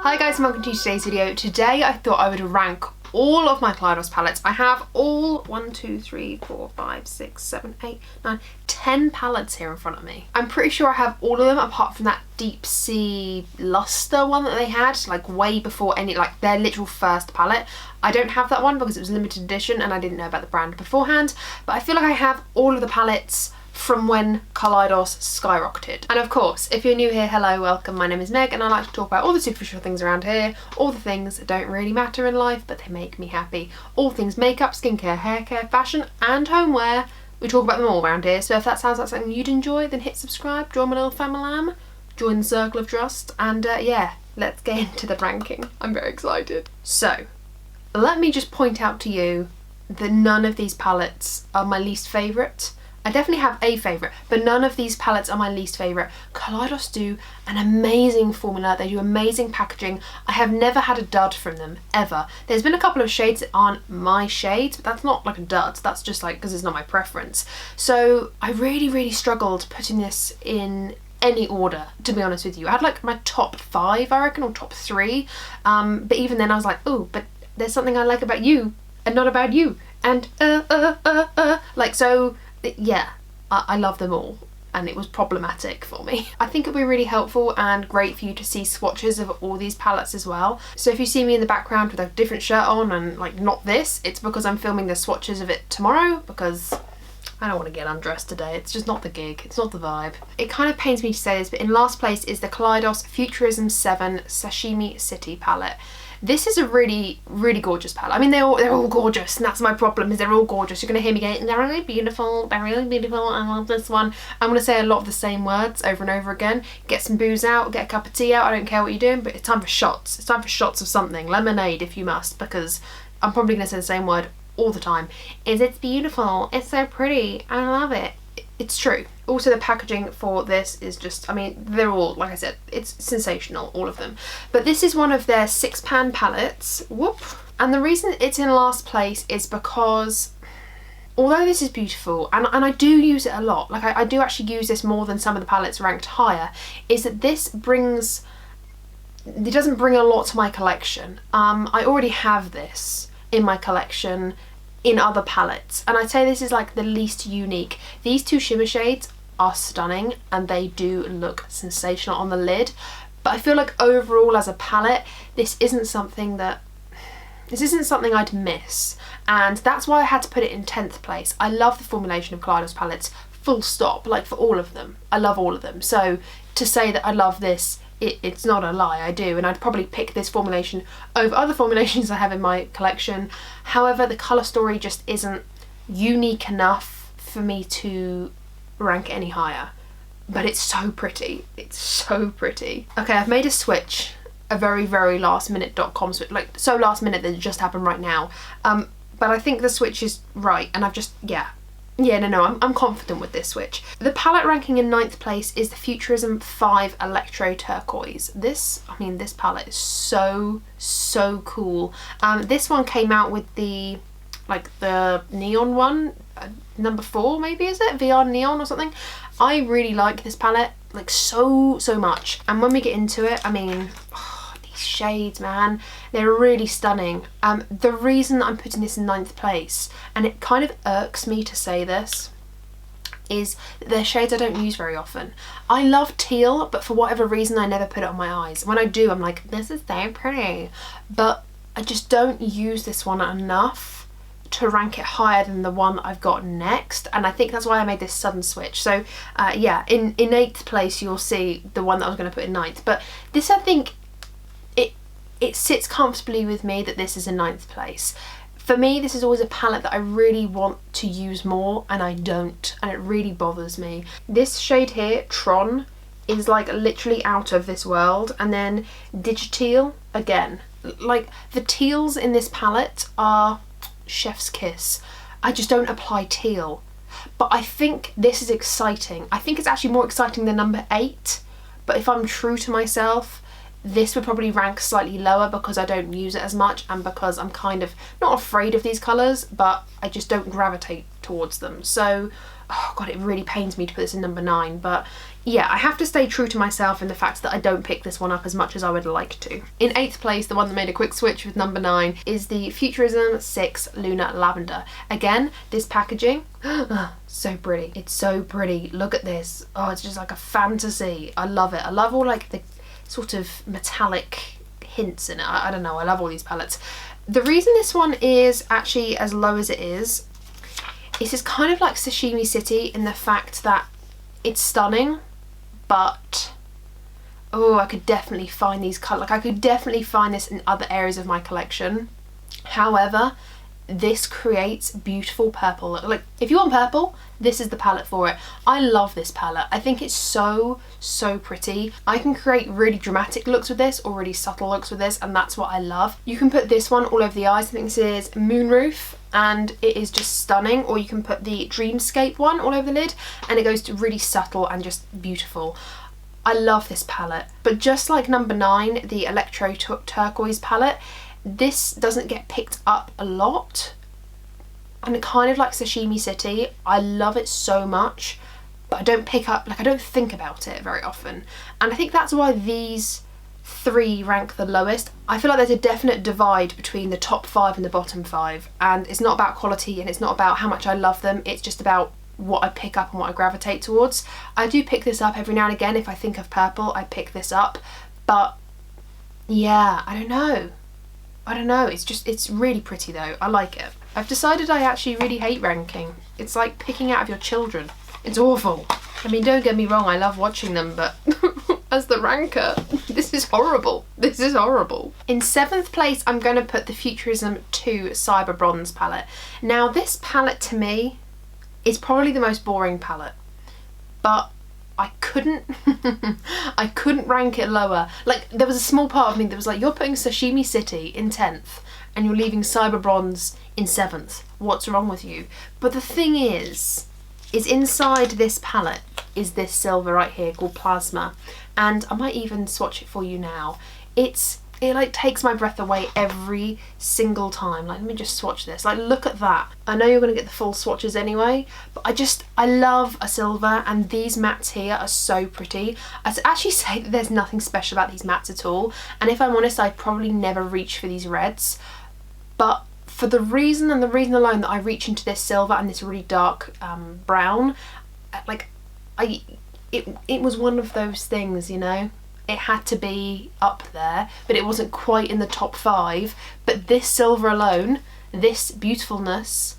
Hi guys and welcome to today's video. Today I thought I would rank all of my Kaleidos palettes. I have all 10 palettes here in front of me. I'm pretty sure I have all of them apart from that deep sea luster one that they had like way before any, like their literal first palette. I don't have that one because it was limited edition and I didn't know about the brand beforehand, but I feel like I have all of the palettes from when Kaleidos skyrocketed. And of course, if you're new here, hello, welcome, my name is Meg and I like to talk about all the superficial things around here, all the things that don't really matter in life but they make me happy. All things makeup, skincare, hair care, fashion and homeware. We talk about them all around here, so if that sounds like something you'd enjoy, then hit subscribe, join my little family, join the circle of trust, and yeah, let's get into the ranking. I'm very excited. So, let me just point out to you that none of these palettes are my least favourite. I definitely have a favourite, but none of these palettes are my least favourite. Kaleidos do an amazing formula, they do amazing packaging. I have never had a dud from them, ever. There's been a couple of shades that aren't my shades, but that's not like a dud, that's just like because it's not my preference. So I really struggled putting this in any order, to be honest with you. I had like my top 5, I reckon, or top 3, but even then I was like, oh, but there's something I like about you and not about you, and like, so yeah, I love them all and it was problematic for me. I think it'll be really helpful and great for you to see swatches of all these palettes as well. So if you see me in the background with a different shirt on and like not this, it's because I'm filming the swatches of it tomorrow because I don't want to get undressed today. It's just not the gig, it's not the vibe. It kind of pains me to say this, but in last place is the Kaleidos Futurism 7 Sashimi City palette. This is a really gorgeous palette. I mean, they're all gorgeous, and that's my problem, is they're all gorgeous. You're going to hear me going, they're really beautiful, I love this one. I'm going to say a lot of the same words over and over again. Get some booze out, get a cup of tea out, I don't care what you're doing, but it's time for shots. It's time for shots of something. Lemonade if you must, because I'm probably going to say the same word all the time. It's beautiful, it's so pretty, I love it. It's true. Also, the packaging for this is just, I mean, they're all, like I said, it's sensational, all of them. But this is one of their 6-pan palettes. Whoop. And the reason it's in last place is because although this is beautiful, and I do use it a lot, like I do actually use this more than some of the palettes ranked higher, is that this brings, it doesn't bring a lot to my collection. I already have this in my collection in other palettes, and I'd say this is like the least unique. These two shimmer shades are stunning and they do look sensational on the lid, but I feel like overall as a palette this isn't something I'd miss, and that's why I had to put it in 10th place. I love the formulation of Kaleidos palettes, full stop, like for all of them. I love all of them, so to say that I love this, it's not a lie, I do, and I'd probably pick this formulation over other formulations I have in my collection. However, the colour story just isn't unique enough for me to rank any higher. But it's so pretty, it's so pretty. Okay, I've made a switch, a very last minute.com switch, like so last minute that it just happened right now. But I think the switch is right, and I've just, I'm confident with this switch. The palette ranking in 9th place is the Futurism 5 Electro Turquoise. This palette is so cool. This one came out with the neon one, number 4 maybe, is it? VR Neon or something. I really like this palette, like so much. And when we get into it, I mean, shades, man, they're really stunning. The reason I'm putting this in 9th place, and it kind of irks me to say this, is that they're shades I don't use very often. I love teal, but for whatever reason I never put it on my eyes. When I do, I'm like, this is so pretty, but I just don't use this one enough to rank it higher than the one that I've got next, and I think that's why I made this sudden switch. So yeah, in 8th place you'll see the one that I was going to put in 9th, but this, I think it sits comfortably with me that this is in 9th place. For me, this is always a palette that I really want to use more and I don't, and it really bothers me. This shade here, Tron, is like literally out of this world, and then Digiteal, again, like the teals in this palette are chef's kiss. I just don't apply teal, but I think this is exciting. I think it's actually more exciting than number 8, but if I'm true to myself, this would probably rank slightly lower because I don't use it as much and because I'm kind of not afraid of these colours, but I just don't gravitate towards them. So, oh god, it really pains me to put this in number 9, but yeah, I have to stay true to myself in the fact that I don't pick this one up as much as I would like to. In 8th place, the one that made a quick switch with number 9, is the Futurism 6 Lunar Lavender. Again, this packaging, so pretty. It's so pretty. Look at this. Oh, it's just like a fantasy. I love it. I love all like the sort of metallic hints in it. I don't know, I love all these palettes. The reason this one is actually as low as it is kind of like Sashimi City in the fact that it's stunning, but oh, I could definitely find these colours. Like I could definitely find this in other areas of my collection. However, this creates beautiful purple. Like if you want purple, this is the palette for it. I love this palette. I think it's so pretty. I can create really dramatic looks with this or really subtle looks with this, and that's what I love. You can put this one all over the eyes. I think this is Moonroof, and it is just stunning. Or you can put the Dreamscape one all over the lid, and it goes to really subtle and just beautiful. I love this palette. But just like number 9, the Electro Turquoise palette, this doesn't get picked up a lot, and kind of like Sashimi City, I love it so much, but I don't pick up, like I don't think about it very often. And I think that's why these 3 rank the lowest. I feel like there's a definite divide between the top 5 and the bottom 5, and it's not about quality and it's not about how much I love them, it's just about what I pick up and what I gravitate towards. I do pick this up every now and again. If I think of purple, I pick this up, but yeah, I don't know, it's really pretty though. I like it. I've decided I actually really hate ranking. It's like picking out of your children. It's awful. I mean, don't get me wrong, I love watching them, but as the ranker, this is horrible. This is horrible. In 7th place, I'm going to put the Futurism 2 Cyber Bronze palette. Now, this palette to me is probably the most boring palette, but I couldn't I couldn't rank it lower. Like, there was a small part of me that was like, you're putting Sashimi City in 10th and you're leaving Cyber Bronze in 7th. What's wrong with you? But the thing is inside this palette is this silver right here called Plasma, and I might even swatch it for you now. It like takes my breath away every single time. Like, let me just swatch this. Like, look at that. I know you're gonna get the full swatches anyway, but I love a silver, and these mattes here are so pretty. I'd actually say that there's nothing special about these mattes at all, and if I'm honest, I'd probably never reach for these reds, but for the reason and the reason alone that I reach into this silver and this really dark brown, like it was one of those things, you know. It had to be up there, but it wasn't quite in the top 5. But this silver alone, this beautifulness,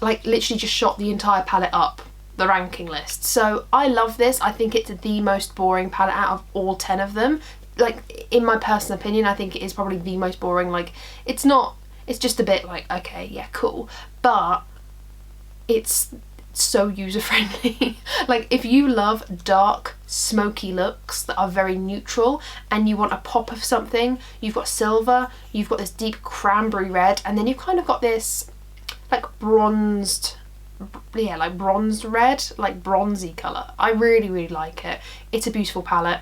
like literally just shot the entire palette up the ranking list. So I love this. I think it's the most boring palette out of all 10 of them. Like, in my personal opinion, I think it is probably the most boring. Like, it's just a bit like, okay, yeah, cool, but it's so user-friendly. Like, if you love dark, smoky looks that are very neutral and you want a pop of something, you've got silver, you've got this deep cranberry red, and then you've kind of got this like bronzed, yeah, like bronzed red, like bronzy colour. I really like it. It's a beautiful palette,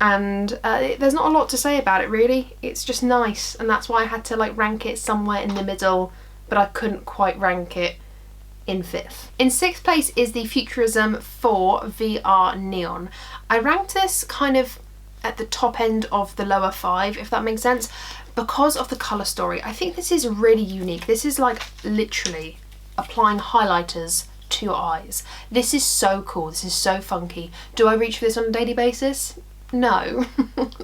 and there's not a lot to say about it really. It's just nice, and that's why I had to like rank it somewhere in the middle, but I couldn't quite rank it in 5th. In 6th place is the Futurism 4 VR Neon. I ranked this kind of at the top end of the lower 5, if that makes sense, because of the colour story. I think this is really unique. This is like literally applying highlighters to your eyes. This is so cool. This is so funky. Do I reach for this on a daily basis? No.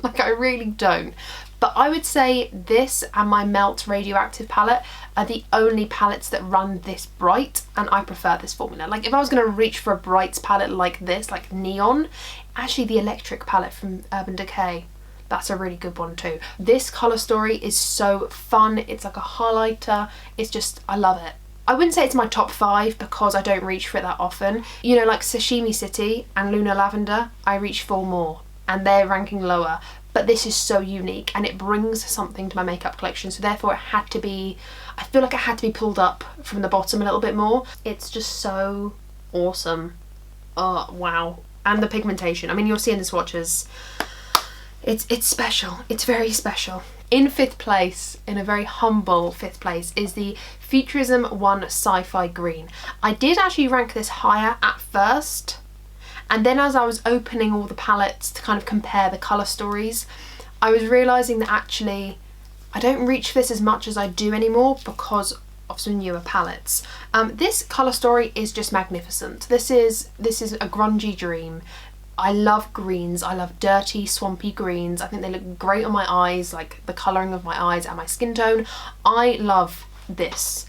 Like, I really don't. But I would say this and my Melt Radioactive palette are the only palettes that run this bright, and I prefer this formula. Like, if I was going to reach for a brights palette like this, like Neon, actually the Electric palette from Urban Decay, that's a really good one too. This colour story is so fun. It's like a highlighter. It's just, I love it. I wouldn't say it's my top 5 because I don't reach for it that often. You know, like Sashimi City and Lunar Lavender, I reach for more, and they're ranking lower. But this is so unique and it brings something to my makeup collection, so therefore it had to be, I feel like it had to be pulled up from the bottom a little bit more. It's just so awesome. Oh wow. And the pigmentation, I mean, you'll see in the swatches, it's special. It's very special. In 5th place, in a very humble 5th place, is the Futurism 1 Sci-Fi Green. I did actually rank this higher at first, And then as I was opening all the palettes to kind of compare the colour stories, I was realising that actually I don't reach for this as much as I do anymore because of some newer palettes. This colour story is just magnificent. This is a grungy dream. I love greens. I love dirty, swampy greens. I think they look great on my eyes, like the colouring of my eyes and my skin tone. I love this.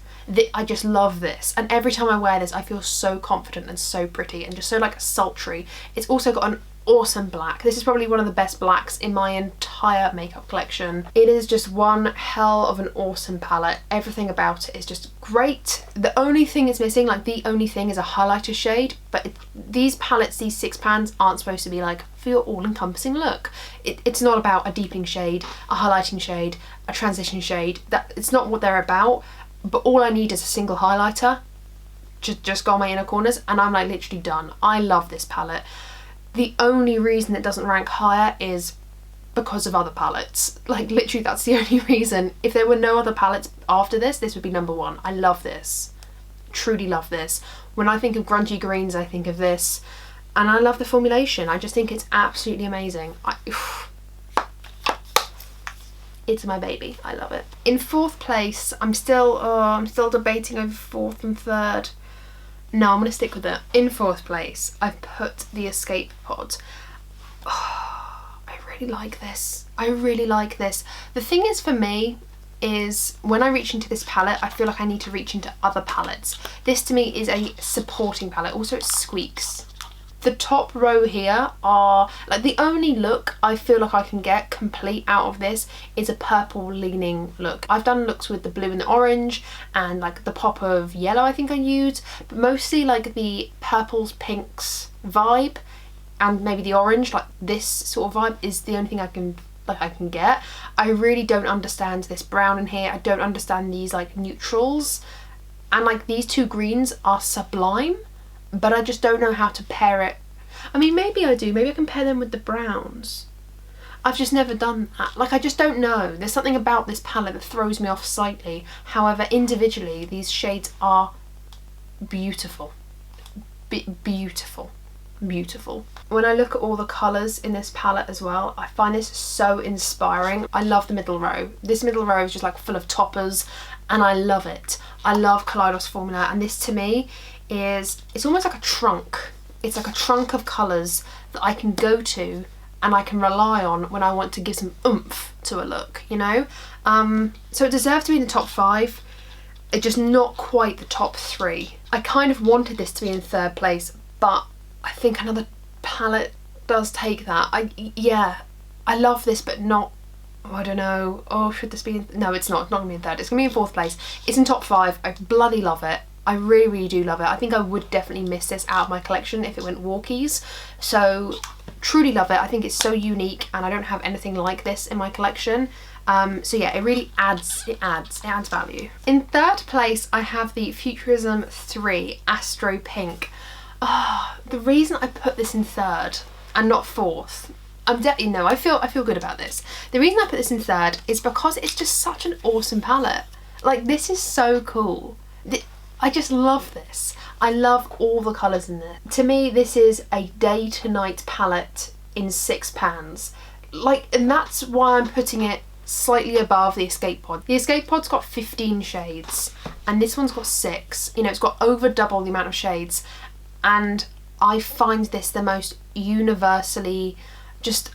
I just love this, and every time I wear this I feel so confident and so pretty and just so like sultry. It's also got an awesome black. This is probably one of the best blacks in my entire makeup collection. It is just one hell of an awesome palette. Everything about it is just great. The only thing it's missing, like the only thing, is a highlighter shade, but these palettes, these 6 pans, aren't supposed to be like for your all-encompassing look. It's not about a deepening shade, a highlighting shade, a transition shade. It's not what they're about. But all I need is a single highlighter, just go on my inner corners, and I'm like literally done. I love this palette. The only reason it doesn't rank higher is because of other palettes. Like literally that's the only reason. If there were no other palettes after this, this would be number 1. I love this. Truly love this. When I think of grungy greens, I think of this. And I love the formulation. I just think it's absolutely amazing. It's my baby. I love it. In 4th place, I'm still debating over 4th and 3rd. No, I'm gonna stick with it. In 4th place, I've put the Escape Pod. Oh, I really like this. I really like this. The thing is for me is when I reach into this palette, I feel like I need to reach into other palettes. This to me is a supporting palette. Also, it squeaks. The top row here are like the only look I feel like I can get complete out of this is a purple leaning look. I've done looks with the blue and the orange and like the pop of yellow I think I used, but mostly like the purples, pinks vibe and maybe the orange, like this sort of vibe is the only thing I can get. I really don't understand this brown in here. I don't understand these like neutrals, and like these 2 greens are sublime, but I just don't know how to pair it. I mean, maybe I do. Maybe I can pair them with the browns. I've just never done that. Like, I just don't know. There's something about this palette that throws me off slightly. However, individually, these shades are beautiful. Beautiful. Beautiful. When I look at all the colours in this palette as well, I find this so inspiring. I love the middle row. This middle row is just like full of toppers, and I love it. I love Kaleidos formula, and this to me it's almost like a trunk. It's like a trunk of colours that I can go to and I can rely on when I want to give some oomph to a look, you know? So it deserves to be in the top 5. It's just not quite the top 3. I kind of wanted this to be in 3rd place, but I think another palette does take that. Yeah, I love this, but not, I don't know. Oh, should this be in, no, it's not. It's not gonna be in 3rd. It's gonna be in 4th place. It's in top 5. I bloody love it. I really, really do love it. I think I would definitely miss this out of my collection if it went walkies. So truly love it. I think it's so unique and I don't have anything like this in my collection. So yeah, it really adds value. In 3rd place, I have the Futurism 3 Astro Pink. The reason I put this in 3rd and not 4th, I feel good about this. The reason I put this in 3rd is because it's just such an awesome palette. Like, this is so cool. I just love this. I love all the colours in there. To me, this is a day to night palette in 6 pans. Like, and that's why I'm putting it slightly above the Escape Pod. The Escape Pod's got 15 shades and this one's got 6. You know, it's got over double the amount of shades, and I find this the most universally just,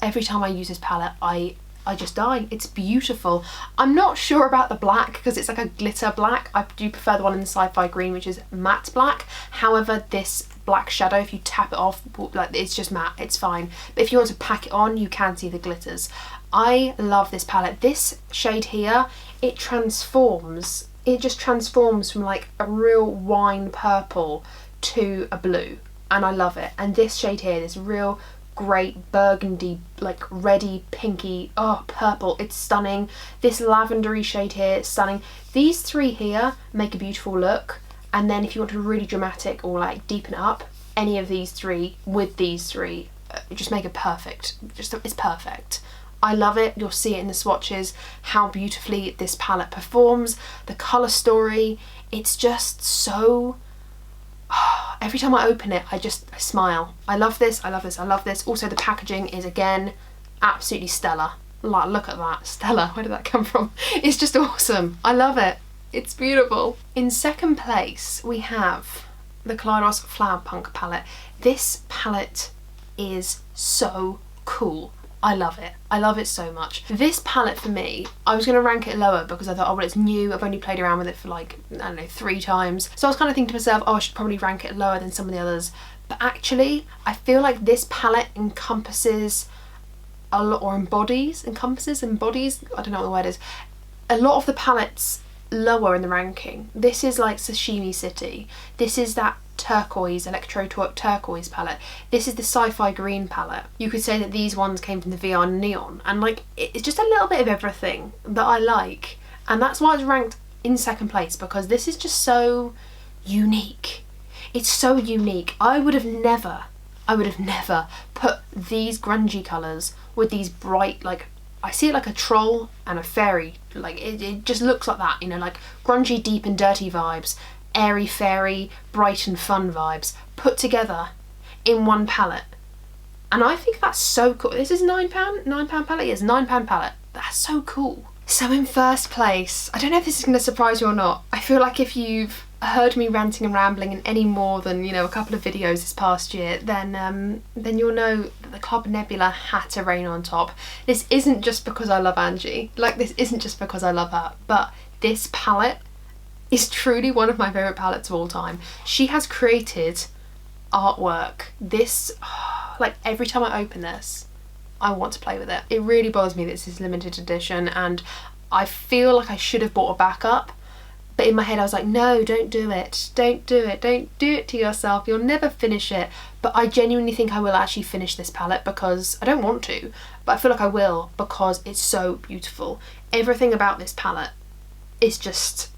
every time I use this palette, I just die. It's beautiful. I'm not sure about the black because it's like a glitter black. I do prefer the one in the Sci-Fi Green, which is matte black. However, this black shadow, if you tap it off, like, it's just matte, it's fine. But if you want to pack it on, you can see the glitters. I love this palette. This shade here, it transforms. It just transforms from like a real wine purple to a blue, and I love it. And this shade here, this real great burgundy, like reddy, pinky, purple, it's stunning. This lavendery shade here, it's stunning. These 3 here make a beautiful look, and then if you want to really dramatic or like deepen it up, any of these 3 with these 3 just make it perfect. It's perfect. I love it. You'll see it in the swatches how beautifully this palette performs. The colour story, it's just so, every time I open it, I smile. I love this, I love this, I love this. Also the packaging is again absolutely stellar. Like, look at that, stellar, where did that come from? It's just awesome, I love it. It's beautiful. In second place, we have the Kaleidos Flower Punk palette. This palette is so cool. I love it. I love it so much. This palette for me, I was going to rank it lower because I thought, oh well, it's new. I've only played around with it for like, I don't know, 3 times. So I was kind of thinking to myself, oh, I should probably rank it lower than some of the others. But actually, I feel like this palette encompasses a lot, or embodies, I don't know what the word is, a lot of the palettes lower in the ranking. This is like Sashimi City. This is that turquoise, electro turquoise palette. This is the sci-fi green palette. You could say that these ones came from the VR neon, and like it's just a little bit of everything that I like, and that's why it's ranked in second place, because this is just so unique. It's so unique. I would have never put these grungy colours with these bright, like, I see it like a troll and a fairy, like it just looks like that, you know, like grungy, deep and dirty vibes, airy fairy, bright and fun vibes put together in one palette. And I think that's so cool. This is £9 palette? Yes, £9 palette. That's so cool. So in first place, I don't know if this is going to surprise you or not. I feel like if you've heard me ranting and rambling in any more than, you know, a couple of videos this past year, then you'll know that the Club Nebula had to reign on top. This isn't just because I love Angie. Like, this isn't just because I love her, but this palette is truly one of my favourite palettes of all time. She has created artwork. This, like, every time I open this, I want to play with it. It really bothers me that this is limited edition, and I feel like I should have bought a backup, but in my head I was like, no, don't do it. Don't do it. Don't do it to yourself. You'll never finish it. But I genuinely think I will actually finish this palette, because I don't want to, but I feel like I will, because it's so beautiful. Everything about this palette is just,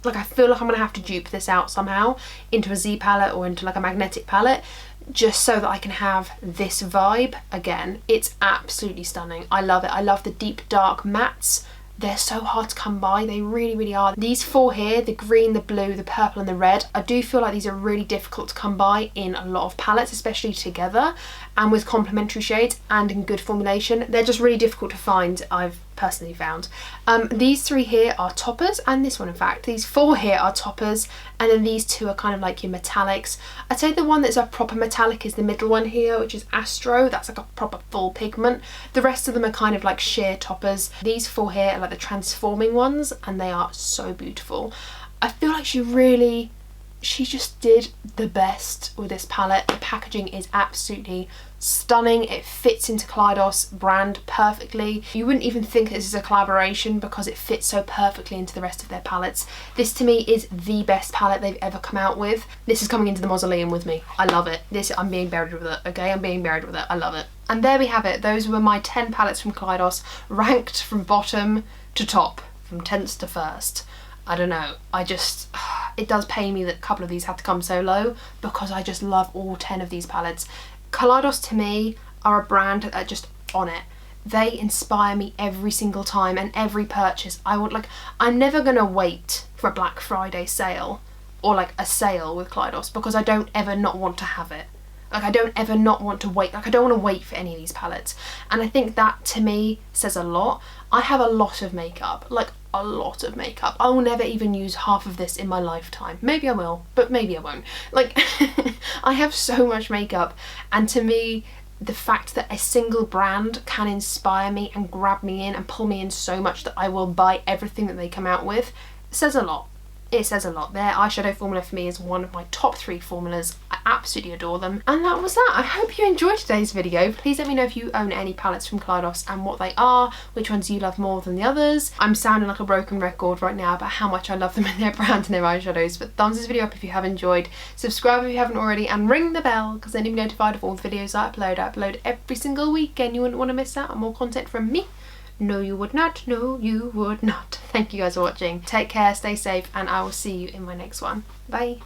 like, I feel like I'm gonna have to dupe this out somehow into a Z palette or into like a magnetic palette, just so that I can have this vibe again. It's absolutely stunning. I love it. I love the deep dark mattes. They're so hard to come by, they really are. These 4 here, the green, the blue, the purple and the red, I do feel like these are really difficult to come by in a lot of palettes, especially together and with complementary shades and in good formulation. They're just really difficult to find, I've personally found. These 3 here are toppers, and this one in fact. These 4 here are toppers, and then these 2 are kind of like your metallics. I'd say the one that's a proper metallic is the middle one here, which is Astro. That's like a proper full pigment. The rest of them are kind of like sheer toppers. These 4 here are like the transforming ones, and they are so beautiful. I feel like she just did the best with this palette. The packaging is absolutely stunning. It fits into Kaleidos brand perfectly. You wouldn't even think this is a collaboration because it fits so perfectly into the rest of their palettes. This to me is the best palette they've ever come out with. This is coming into the mausoleum with me. I love it. I'm being buried with it, okay? I'm being buried with it. I love it. And there we have it. Those were my 10 palettes from Kaleidos, ranked from bottom to top, from 10th to 1st. I don't know, it does pain me that a couple of these had to come so low, because I just love all 10 of these palettes. Kaleidos to me are a brand that are just on it. They inspire me every single time, and every purchase I'm never gonna wait for a Black Friday sale or like a sale with Kaleidos, because I don't ever not want to have it. Like, I don't ever not want to wait. Like, I don't want to wait for any of these palettes. And I think that to me says a lot. I have a lot of makeup, like a lot of makeup. I will never even use half of this in my lifetime. Maybe I will, but maybe I won't. Like, I have so much makeup, and to me, the fact that a single brand can inspire me and grab me in and pull me in so much that I will buy everything that they come out with says a lot. It says a lot. Their eyeshadow formula for me is one of my top 3 formulas. I absolutely adore them. And that was that. I hope you enjoyed today's video. Please let me know if you own any palettes from Kaleidos and what they are, which ones you love more than the others. I'm sounding like a broken record right now about how much I love them and their brand and their eyeshadows, but thumbs this video up if you have enjoyed, subscribe if you haven't already, and ring the bell, because then you'll be notified of all the videos I upload. I upload every single week, and you wouldn't want to miss out on more content from me. No, you would not. No, you would not. Thank you guys for watching. Take care, stay safe, and I will see you in my next one. Bye.